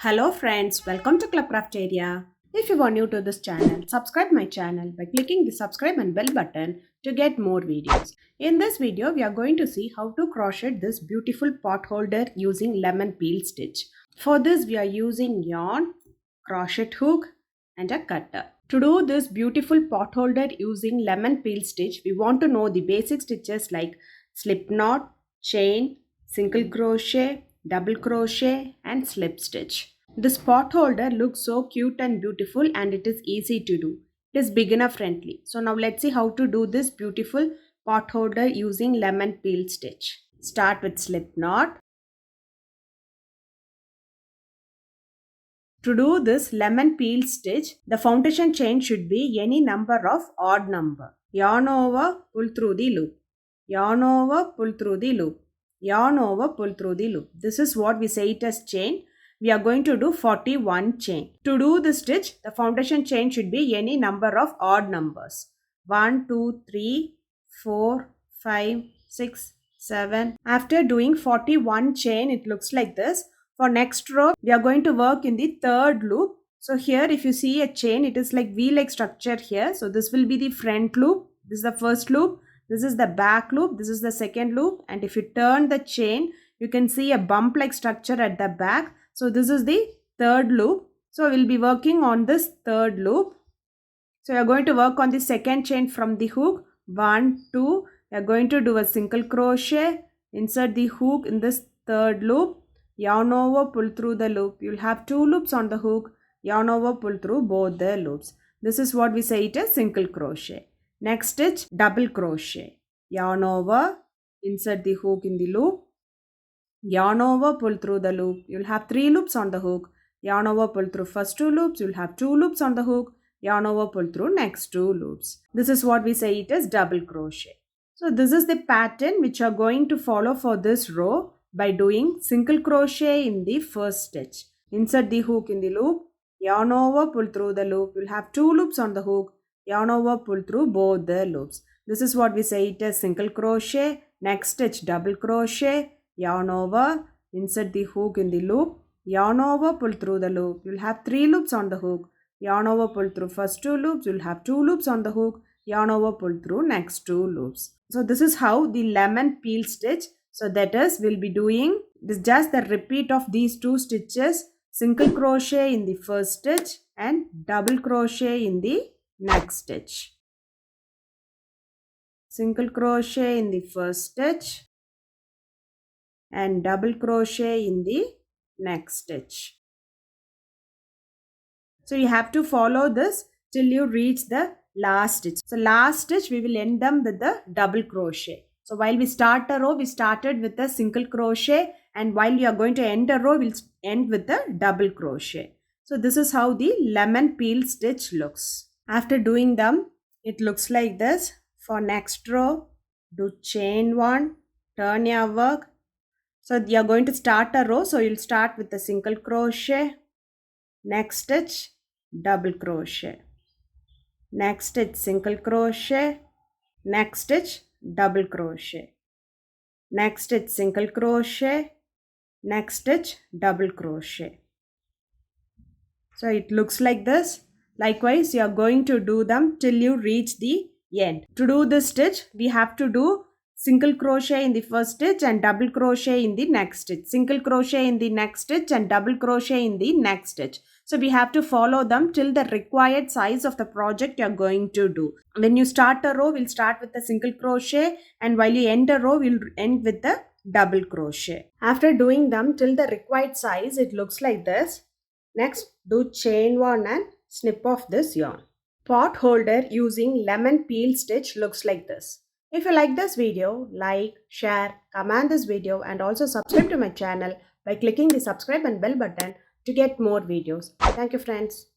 Hello friends, welcome to Club Crafteria. If you are new to this channel, subscribe my channel by clicking the subscribe and bell button to get more videos. In this video, we are going to see how to crochet this beautiful pot holder using lemon peel stitch. For this, we are using yarn, crochet hook and a cutter. To do this beautiful pot holder using lemon peel stitch, we want to know the basic stitches like slip knot, chain, single crochet, double crochet and slip stitch. This pot holder looks so cute and beautiful and it is easy to do. It is beginner friendly. So now let's see how to do this beautiful pot holder using lemon peel stitch. Start with slip knot. To do this lemon peel stitch, the foundation chain should be any number of odd number. Yarn over, pull through the loop. Yarn over, pull through the loop. Yarn over, pull through the loop. This is what we say it as chain. We are going to do 41 chain. To do the stitch, the foundation chain should be any number of odd numbers. 1, 2, 3, 4, 5, 6, 7. After doing 41 chain, it looks like this. For next row, we are going to work in the third loop. So here if you see a chain, it is like V-like structure here. So this will be the front loop. This is the first loop. This is the back loop. This is the second loop. And if you turn the chain, you can see a bump-like structure at the back. So this is the third loop. So we'll be working on this third loop. So we are going to work on the second chain from the hook. 1, 2. We are going to do a single crochet. Insert the hook in this third loop. Yarn over, pull through the loop. You'll have 2 loops on the hook. Yarn over, pull through both the loops. This is what we say it as single crochet. Next stitch, double crochet. Yarn over, insert the hook in the loop. Yarn over, pull through the loop. You'll have 3 loops on the hook. Yarn over, pull through first 2 loops. You'll have 2 loops on the hook. Yarn over, pull through next 2 loops. This is what we say it as double crochet. So this is the pattern which you are going to follow for this row by doing single crochet in the first stitch. Insert the hook in the loop. Yarn over, pull through the loop. You'll have 2 loops on the hook. Yarn over, pull through both the loops. This is what we say it as single crochet. Next stitch, double crochet. Yarn over, insert the hook in the loop. Yarn over, pull through the loop. You'll have 3 loops on the hook. Yarn over, pull through first 2 loops. You'll have 2 loops on the hook. Yarn over, pull through next 2 loops. So this is how the lemon peel stitch. So that is, we'll be doing this just the repeat of these 2 stitches. Single crochet in the first stitch and double crochet in the next stitch. Single crochet in the first stitch and double crochet in the next stitch. So you have to follow this till you reach the last stitch. So last stitch we will end them with the double crochet. So while we start a row, we started with a single crochet, and while you are going to end a row, we'll end with the double crochet. So this is how the lemon peel stitch looks. After doing them, it looks like this. For next row, do chain 1, turn your work. So you are going to start a row, so you'll start with a single crochet. Next stitch, double crochet. Next stitch, single crochet. Next stitch, double crochet. Next stitch, single crochet. Next stitch, double crochet. So it looks like this. Likewise, you are going to do them till you reach the end. To do this stitch, we have to do single crochet in the first stitch and double crochet in the next stitch. Single crochet in the next stitch and double crochet in the next stitch. So we have to follow them till the required size of the project you are going to do. When you start a row, we'll start with the single crochet, and while you end a row, we'll end with the double crochet. After doing them till the required size, it looks like this. Next, do chain 1 and snip off this yarn. Pot holder using lemon peel stitch looks like this. If you like this video, like, share, comment this video and also subscribe to my channel by clicking the subscribe and bell button to get more videos. Thank you friends.